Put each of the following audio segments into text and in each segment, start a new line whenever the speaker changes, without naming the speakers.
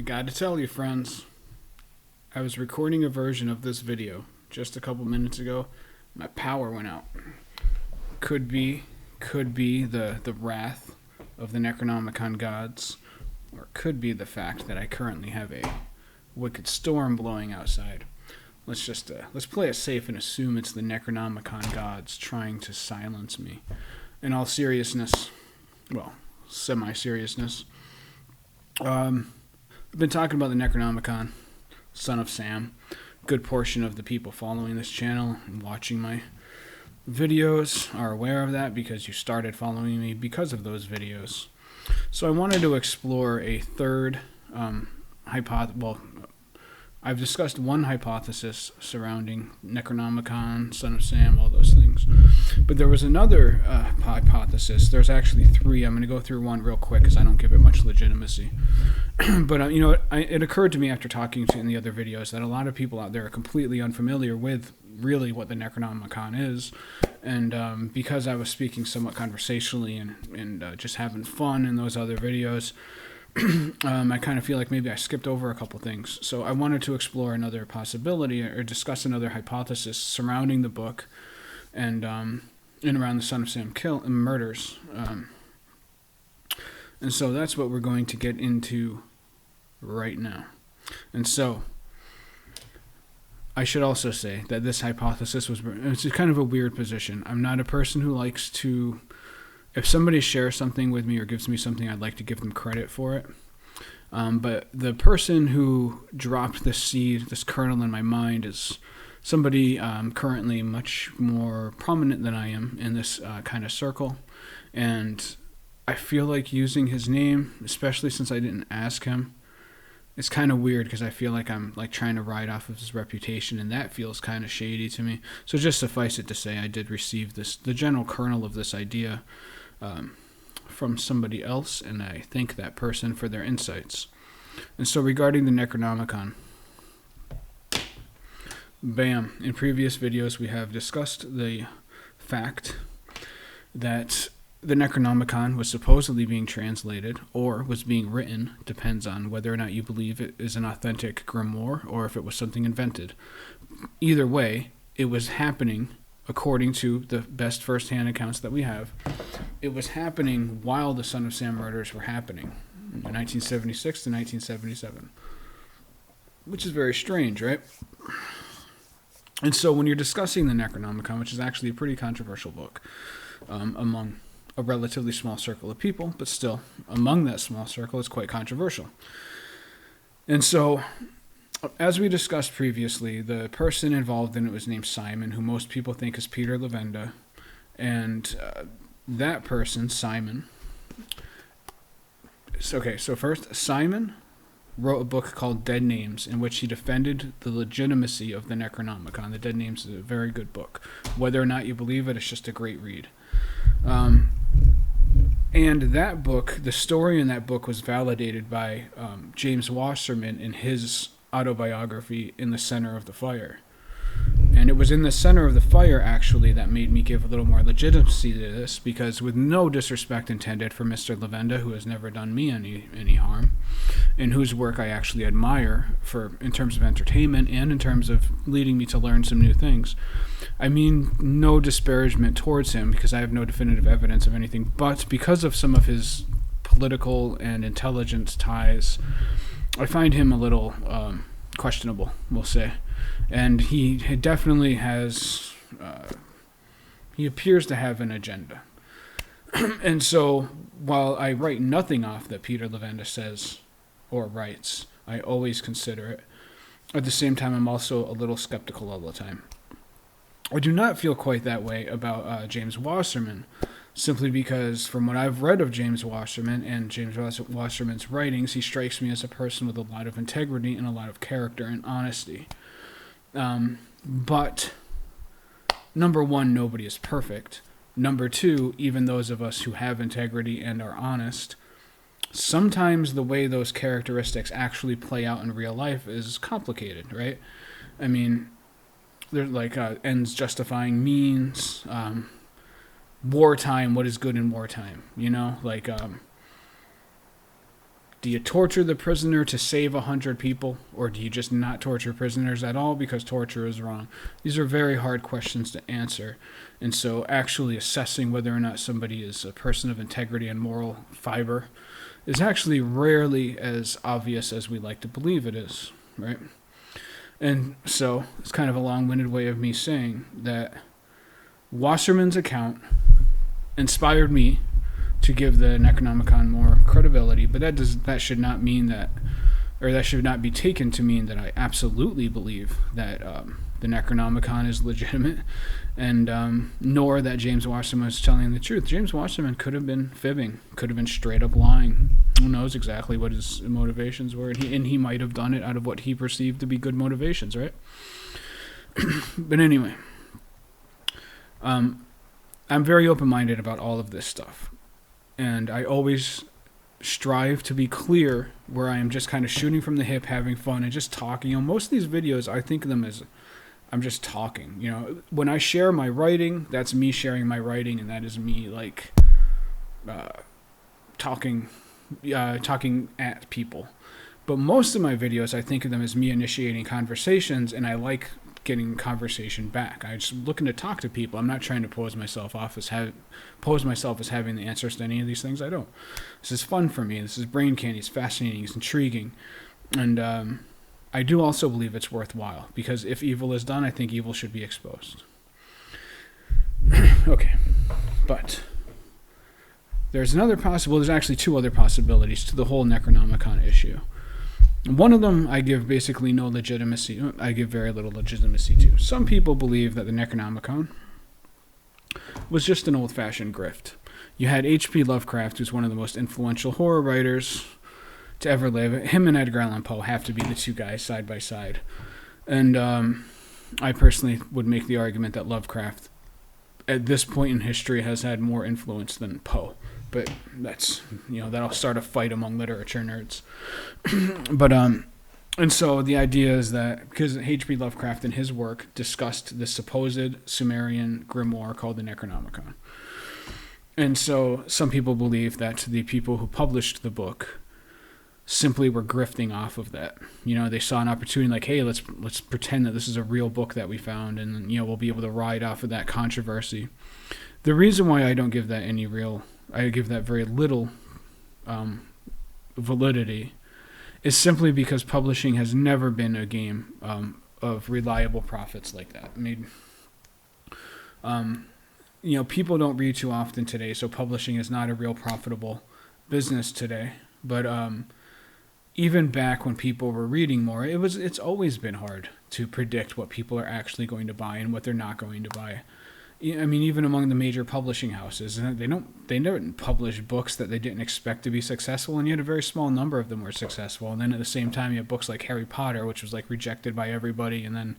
I gotta tell you, friends, I was recording a version of this video just a couple minutes ago. My power went out. Could be the wrath of the Necronomicon gods, or could be the fact that I currently have a wicked storm blowing outside. Let's play it safe and assume it's the Necronomicon gods trying to silence me. In all seriousness, well, semi-seriousness, I've been talking about the Necronomicon, Son of Sam. Good portion of the people following this channel and watching my videos are aware of that because you started following me because of those videos. So I wanted to explore a third hypothesis. Well, I've discussed one hypothesis surrounding Necronomicon, Son of Sam, all those things. But there was another hypothesis. There's actually three. I'm going to go through one real quick because I don't give it much legitimacy. But, it occurred to me after talking to in the other videos that a lot of people out there are completely unfamiliar with really what the Necronomicon is. And because I was speaking somewhat conversationally and just having fun in those other videos, I kind of feel like maybe I skipped over a couple things. So I wanted to explore another possibility or discuss another hypothesis surrounding the book and around the Son of Sam murders. And so that's what we're going to get into right now. And so I should also say that this hypothesis it's kind of a weird position. I'm not a person who likes to... If somebody shares something with me or gives me something, I'd like to give them credit for it. But the person who dropped this seed, this kernel in my mind, is somebody currently much more prominent than I am in this kind of circle. And I feel like using his name, especially since I didn't ask him, it's kind of weird because I feel like I'm like trying to ride off of his reputation, and that feels kind of shady to me. So just suffice it to say, I did receive the general kernel of this idea from somebody else, and I thank that person for their insights. And so regarding the Necronomicon, bam, in previous videos we have discussed the fact that the Necronomicon was supposedly being translated, or was being written, depends on whether or not you believe it is an authentic grimoire, or if it was something invented. Either way, it was happening according to the best first-hand accounts that we have. It was happening while the Son of Sam murders were happening, in 1976 to 1977. Which is very strange, right? And so when you're discussing the Necronomicon, which is actually a pretty controversial book, among a relatively small circle of people, but still, among that small circle, it's quite controversial. And so, as we discussed previously, the person involved in it was named Simon, who most people think is Peter Lavenda. And that person, Simon... Okay, so first, Simon wrote a book called Dead Names, in which he defended the legitimacy of the Necronomicon. The Dead Names is a very good book. Whether or not you believe it, it's just a great read. And that book, the story in that book was validated by James Wasserman in his autobiography, In the Center of the Fire. And it was In the Center of the Fire, actually, that made me give a little more legitimacy to this, because with no disrespect intended for Mr. Lavenda, who has never done me any harm, and whose work I actually admire in terms of entertainment and in terms of leading me to learn some new things. I mean no disparagement towards him, because I have no definitive evidence of anything, but because of some of his political and intelligence ties, I find him a little questionable, we'll say. And he definitely has, he appears to have an agenda. And so, while I write nothing off that Peter Lavenda says or writes, I always consider it. At the same time, I'm also a little skeptical all the time. I do not feel quite that way about James Wasserman, simply because from what I've read of James Wasserman and James Wasserman's writings, he strikes me as a person with a lot of integrity and a lot of character and honesty. But, number one, nobody is perfect. Number two, even those of us who have integrity and are honest, sometimes the way those characteristics actually play out in real life is complicated, right? I mean, there's like ends justifying means, wartime, what is good in wartime, like Do you torture the prisoner to save 100 people, or do you just not torture prisoners at all because torture is wrong? These are very hard questions to answer. And so actually assessing whether or not somebody is a person of integrity and moral fiber is actually rarely as obvious as we like to believe it is, right? And so it's kind of a long-winded way of me saying that Wasserman's account inspired me to give the Necronomicon more credibility, but that should not mean that, or that should not be taken to mean that I absolutely believe that the Necronomicon is legitimate, and nor that James Wasserman is telling the truth. James Wasserman could have been fibbing, could have been straight up lying. Who knows exactly what his motivations were, and he might have done it out of what he perceived to be good motivations, right? But anyway, I'm very open-minded about all of this stuff. And I always strive to be clear where I am just kind of shooting from the hip, having fun, and just talking. Most of these videos, I think of them as I'm just talking. When I share my writing, that's me sharing my writing, and that is me, like, talking at people. But most of my videos, I think of them as me initiating conversations, and I like getting conversation back. I'm just looking to talk to people. I'm not trying to pose myself as having the answers to any of these things. I don't. This is fun for me. This is brain candy. It's fascinating. It's intriguing. And I do also believe it's worthwhile, because if evil is done, I think evil should be exposed. Okay. But there's actually two other possibilities to the whole Necronomicon issue. One of them I give basically no legitimacy. I give very little legitimacy to. Some people believe that the Necronomicon was just an old-fashioned grift. You had H.P. Lovecraft, who's one of the most influential horror writers to ever live. Him and Edgar Allan Poe have to be the two guys side by side. And I personally would make the argument that Lovecraft, at this point in history, has had more influence than Poe. But that's, that'll start a fight among literature nerds. But, and so the idea is that because H.P. Lovecraft in his work discussed the supposed Sumerian grimoire called the Necronomicon. And so some people believe that the people who published the book simply were grifting off of that. They saw an opportunity like, hey, let's pretend that this is a real book that we found, and we'll be able to ride off of that controversy. The reason why I don't give that I give that very little validity is simply because publishing has never been a game of reliable profits like that. People don't read too often today, so publishing is not a real profitable business today. But even back when people were reading more, it's always been hard to predict what people are actually going to buy and what they're not going to buy. Even among the major publishing houses, they never publish books that they didn't expect to be successful, and yet a very small number of them were successful. And then at the same time, you have books like Harry Potter, which was like rejected by everybody, and then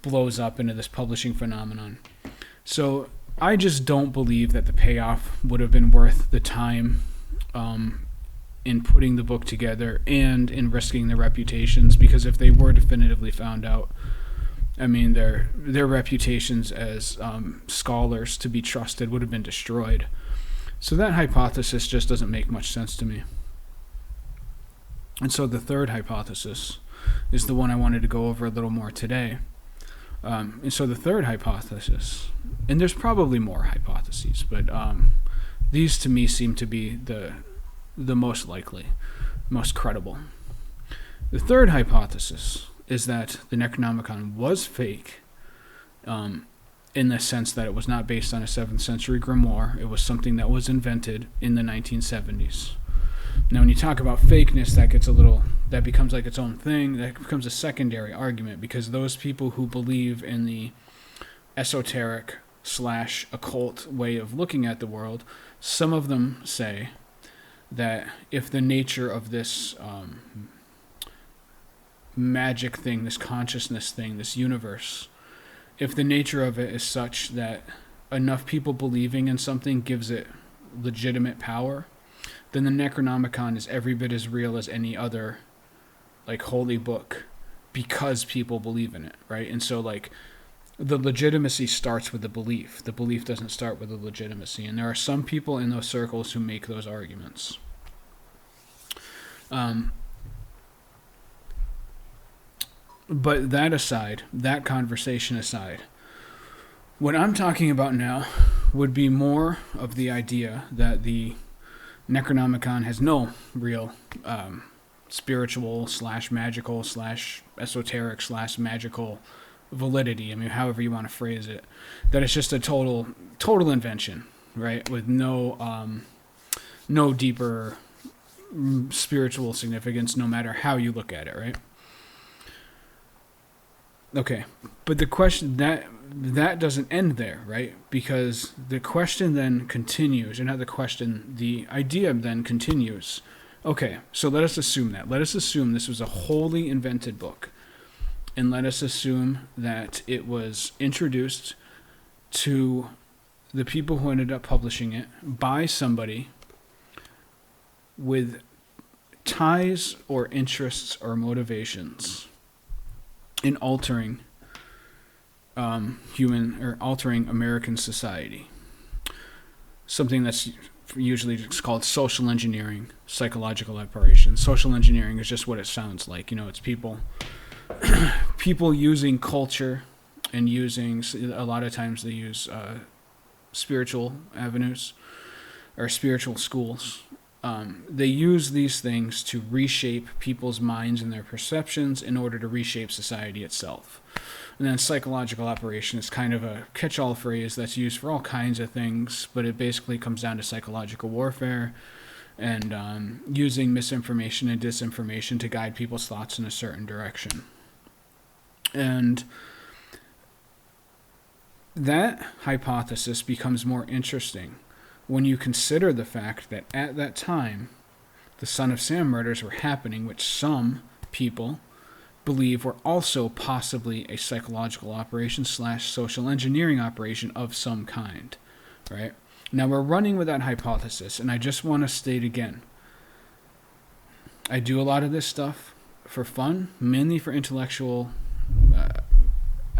blows up into this publishing phenomenon. So I just don't believe that the payoff would have been worth the time in putting the book together and in risking their reputations, because if they were definitively found out, their reputations as scholars to be trusted would have been destroyed. So that hypothesis just doesn't make much sense to me. And so the third hypothesis is the one I wanted to go over a little more today. And so the third hypothesis, and there's probably more hypotheses, but these to me seem to be the most likely, most credible. The third hypothesis is that the Necronomicon was fake, in the sense that it was not based on a 7th century grimoire. It was something that was invented in the 1970s. Now, when you talk about fakeness, that becomes like its own thing. That becomes a secondary argument, because those people who believe in the esoteric / occult way of looking at the world, some of them say that if the nature of this magic thing, this consciousness thing, this universe, if the nature of it is such that enough people believing in something gives it legitimate power, then the Necronomicon is every bit as real as any other holy book, because people believe in it, right? And so the legitimacy starts with the belief. The belief doesn't start with the legitimacy. And there are some people in those circles who make those arguments. But that aside, that conversation aside, what I'm talking about now would be more of the idea that the Necronomicon has no real spiritual / magical / esoteric / magical validity. I mean, however you want to phrase it. That it's just a total invention, right? With no deeper spiritual significance, no matter how you look at it, right? Okay, but the question that doesn't end there, right? Because the question then continues, or not the question, the idea then continues. Okay, so let us assume that. Let us assume this was a wholly invented book. And let us assume that it was introduced to the people who ended up publishing it by somebody with ties or interests or motivations in altering altering American society. Something that's usually called social engineering, psychological operations. Social engineering is just what it sounds like. It's people using culture and using, a lot of times they use spiritual avenues or spiritual schools. They use these things to reshape people's minds and their perceptions in order to reshape society itself. And then psychological operation is kind of a catch-all phrase that's used for all kinds of things, but it basically comes down to psychological warfare and using misinformation and disinformation to guide people's thoughts in a certain direction. And that hypothesis becomes more interesting when you consider the fact that at that time, the Son of Sam murders were happening, which some people believe were also possibly a psychological operation / social engineering operation of some kind, right? Now we're running with that hypothesis, and I just want to state again, I do a lot of this stuff for fun, mainly for intellectual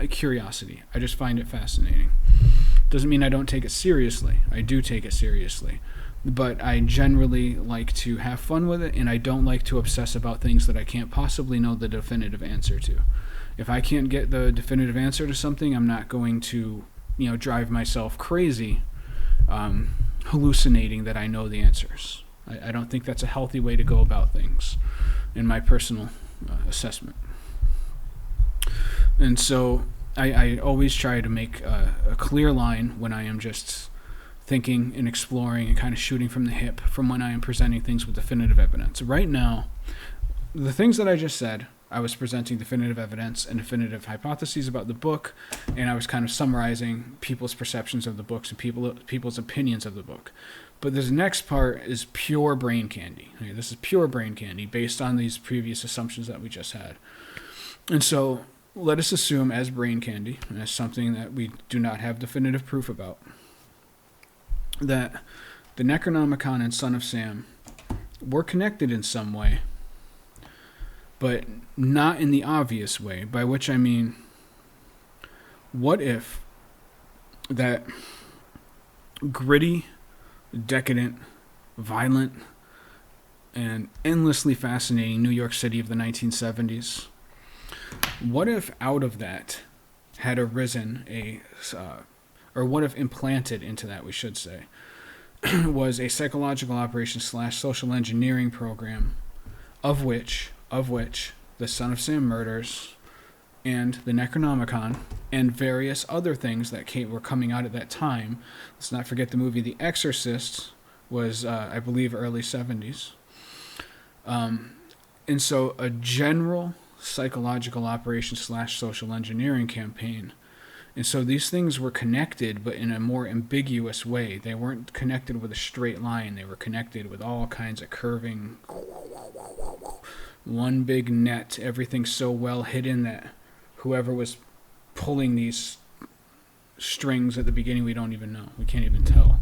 curiosity. I just find it fascinating. Doesn't mean I don't take it seriously. I do take it seriously. But I generally like to have fun with it, and I don't like to obsess about things that I can't possibly know the definitive answer to. If I can't get the definitive answer to something, I'm not going to, drive myself crazy hallucinating that I know the answers. I don't think that's a healthy way to go about things, in my personal assessment. And so I always try to make a clear line when I am just thinking and exploring and kind of shooting from the hip from when I am presenting things with definitive evidence. Right now, the things that I just said, I was presenting definitive evidence and definitive hypotheses about the book, and I was kind of summarizing people's perceptions of the books and people's opinions of the book. But this next part is pure brain candy. Okay, this is pure brain candy based on these previous assumptions that we just had. And so let us assume as brain candy, and as something that we do not have definitive proof about, that the Necronomicon and Son of Sam were connected in some way, but not in the obvious way, by which I mean, what if that gritty, decadent, violent, and endlessly fascinating New York City of the 1970s, what if out of that had arisen or what if implanted into that, we should say, was a psychological operation / social engineering program of which the Son of Sam murders and the Necronomicon and various other things that were coming out at that time. Let's not forget the movie The Exorcist was, I believe, early 70s. And so a general psychological operation / social engineering campaign. And so these things were connected, but in a more ambiguous way. They weren't connected with a straight line. They were connected with all kinds of curving, one big net, everything so well hidden that whoever was pulling these strings at the beginning, we don't even know. We can't even tell.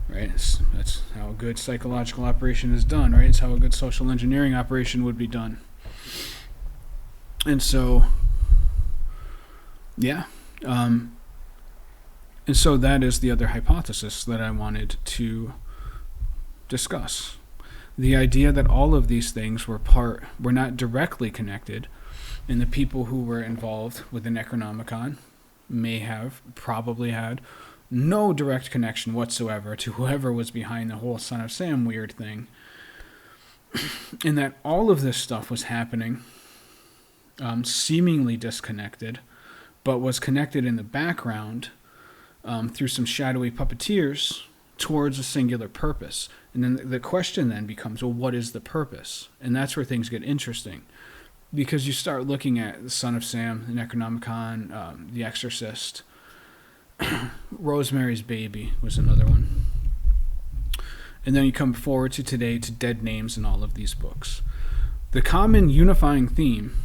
Right? That's how a good psychological operation is done, right? It's how a good social engineering operation would be done. And so, yeah. And so that is the other hypothesis that I wanted to discuss. the idea that all of these things were not directly connected, and the people who were involved with the Necronomicon probably had no direct connection whatsoever to whoever was behind the whole Son of Sam weird thing, and that all of this stuff was happening seemingly disconnected, but was connected in the background through some shadowy puppeteers towards a singular purpose. And then the question then becomes, well, what is the purpose? And that's where things get interesting, because you start looking at the Son of Sam, the Necronomicon, The Exorcist, Rosemary's Baby was another one. And then you come forward to today to Dead Names in all of these books. The common unifying theme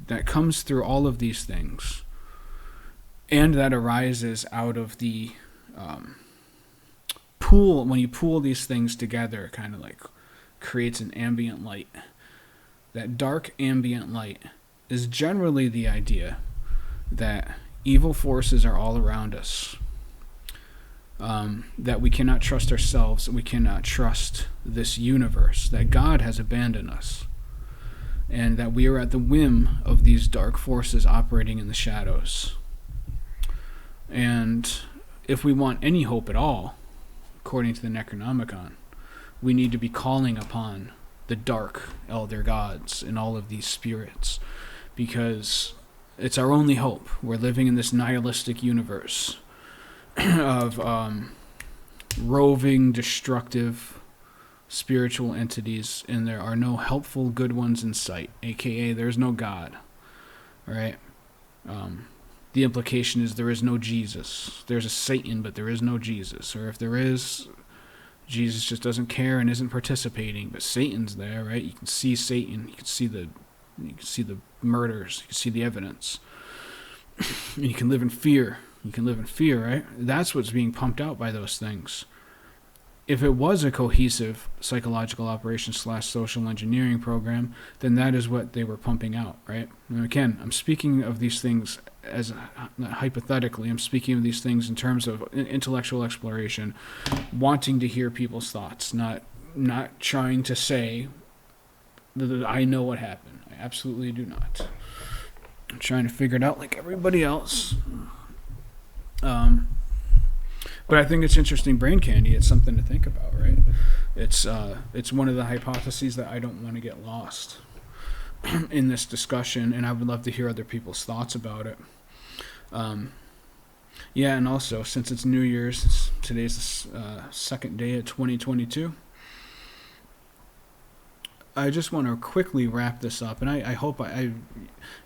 that comes through all of these things, and that arises out of the pool, when you pool these things together, it kind of like creates an ambient light. That dark ambient light is generally the idea that evil forces are all around us, that we cannot trust ourselves, we cannot trust this universe, that God has abandoned us, and that we are at the whim of these dark forces operating in the shadows. And if we want any hope at all, according to the Necronomicon, we need to be calling upon the dark elder gods and all of these spirits, because it's our only hope. We're living in this nihilistic universe of roving, destructive spiritual entities, and there are no helpful good ones in sight, aka there's no God. All right? The implication is there is no Jesus. There's a Satan, but there is no Jesus. Or if there is, Jesus just doesn't care and isn't participating, but Satan's there, right? You can see Satan. You can see the murders. You can see the evidence. And you can live in fear. You can live in fear, right? That's what's being pumped out by those things. If it was a cohesive psychological operation / social engineering program, then that is what they were pumping out, right? And again, I'm speaking of these things as hypothetically. I'm speaking of these things in terms of intellectual exploration, wanting to hear people's thoughts, not trying to say that I know what happened. I absolutely do not. I'm trying to figure it out like everybody else. But I think it's interesting brain candy. It's something to think about, right? It's one of the hypotheses that I don't want to get lost in this discussion, and I would love to hear other people's thoughts about it. Yeah, and also, since it's New Year's, today's the second day of 2022, I just want to quickly wrap this up, and I hope a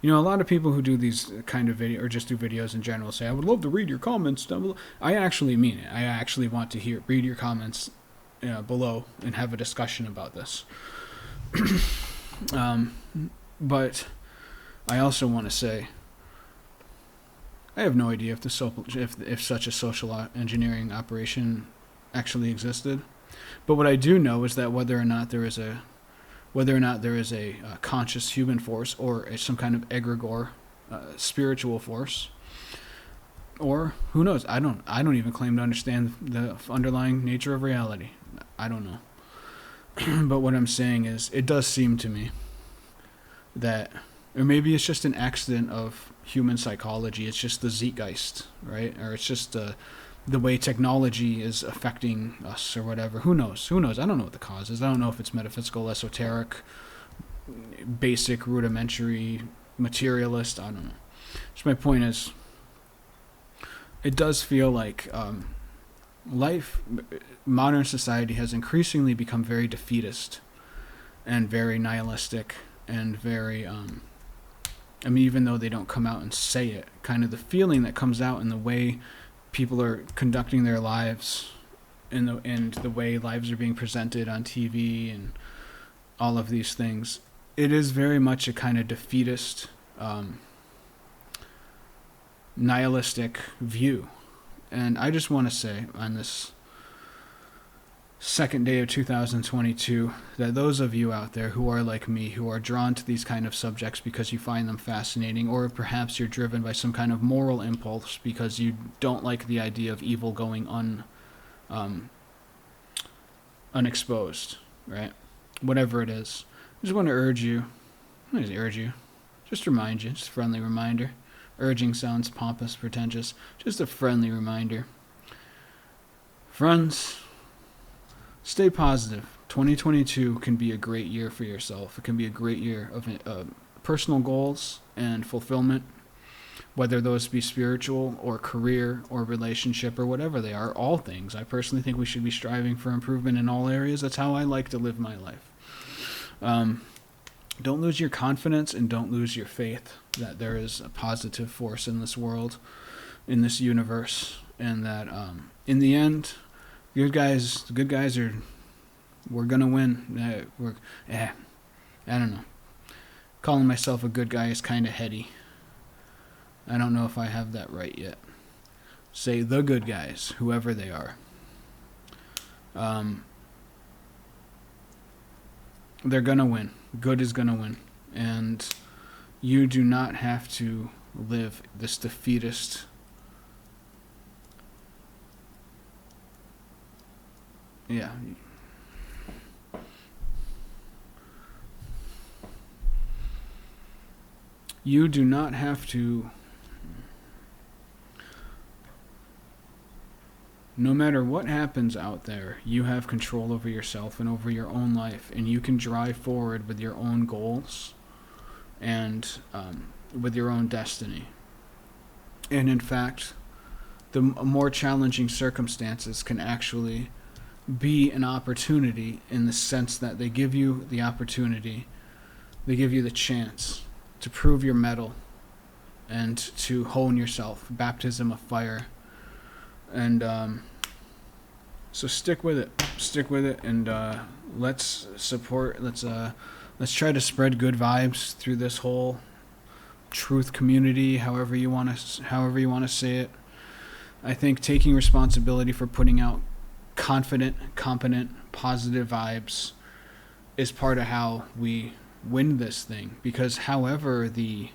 lot of people who do these kind of video or just do videos in general say, I would love to read your comments down below. I actually mean it. I actually want to read your comments below and have a discussion about this. But I also want to say, I have no idea if such a social engineering operation actually existed. But what I do know is that whether or not there is a conscious human force or some kind of egregore spiritual force, or who knows, I don't even claim to understand the underlying nature of reality. I don't know. But what I'm saying is, it does seem to me that, or maybe it's just an accident of human psychology, it's just the zeitgeist, right? Or it's just the way technology is affecting us or whatever. Who knows? I don't know what the cause is. I don't know if it's metaphysical, esoteric, basic, rudimentary, materialist. I don't know. So my point is, it does feel like modern society has increasingly become very defeatist and very nihilistic and very, even though they don't come out and say it, kind of the feeling that comes out in the way people are conducting their lives and the way lives are being presented on TV and all of these things. It is very much a kind of defeatist, nihilistic view. And I just want to say on this second day of 2022 that those of you out there who are like me, who are drawn to these kind of subjects because you find them fascinating, or perhaps you're driven by some kind of moral impulse because you don't like the idea of evil going unexposed, right? whatever it is. I just want to urge you, just remind you, just a friendly reminder. Urging sounds pompous, pretentious, just a friendly reminder. Friends, stay positive. 2022 can be a great year for yourself. It can be a great year of personal goals and fulfillment, whether those be spiritual or career or relationship or whatever they are, all things. I personally think we should be striving for improvement in all areas. That's how I like to live my life. Don't lose your confidence and don't lose your faith that there is a positive force in this world, in this universe, and that in the end, the good guys are, we're gonna win. I don't know. Calling myself a good guy is kind of heady. I don't know if I have that right yet. Say the good guys, whoever they are. They're gonna win. Good is gonna win. And you do not have to live this defeatist you do not have to, no matter what happens out there, you have control over yourself and over your own life, and you can drive forward with your own goals and with your own destiny. And in fact, the more challenging circumstances can actually be an opportunity, in the sense that they give you the opportunity, they give you the chance to prove your mettle and to hone yourself, baptism of fire. And so stick with it, and let's try to spread good vibes through this whole truth community, however you want to say it. I think taking responsibility for putting out confident, competent, positive vibes is part of how we win this thing, because however the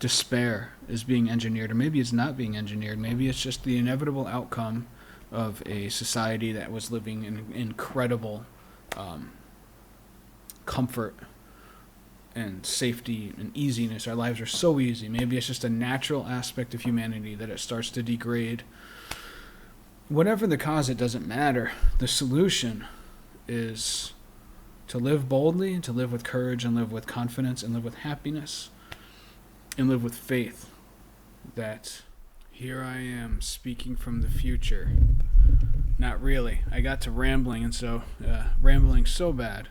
despair is being engineered, or maybe it's not being engineered, maybe it's just the inevitable outcome of a society that was living in incredible comfort and safety and easiness. Our lives are so easy. Maybe it's just a natural aspect of humanity that it starts to degrade. Whatever the cause, it doesn't matter. The solution is to live boldly, to live with courage, and live with confidence, and live with happiness, and live with faith that here I am speaking from the future. Not really. I got to rambling, and so rambling so bad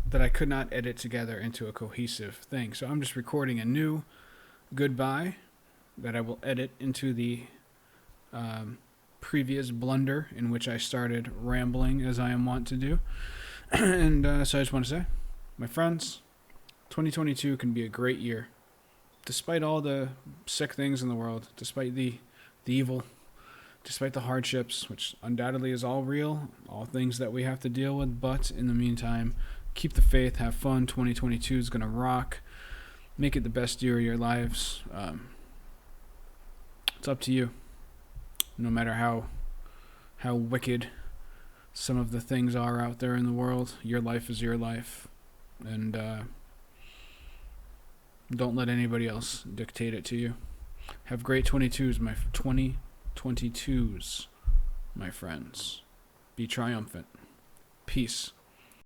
that I could not edit together into a cohesive thing. So I'm just recording a new goodbye that I will edit into the previous blunder in which I started rambling, as I am wont to do. And so I just want to say, my friends, 2022 can be a great year. Despite all the sick things in the world, despite the evil, despite the hardships, which undoubtedly is all real, all things that we have to deal with, but in the meantime, keep the faith, have fun. 2022 is going to rock. Make it the best year of your lives. It's up to you. No matter how wicked some of the things are out there in the world, your life is your life. And don't let anybody else dictate it to you. Have great 2022s, my friends. Be triumphant. Peace.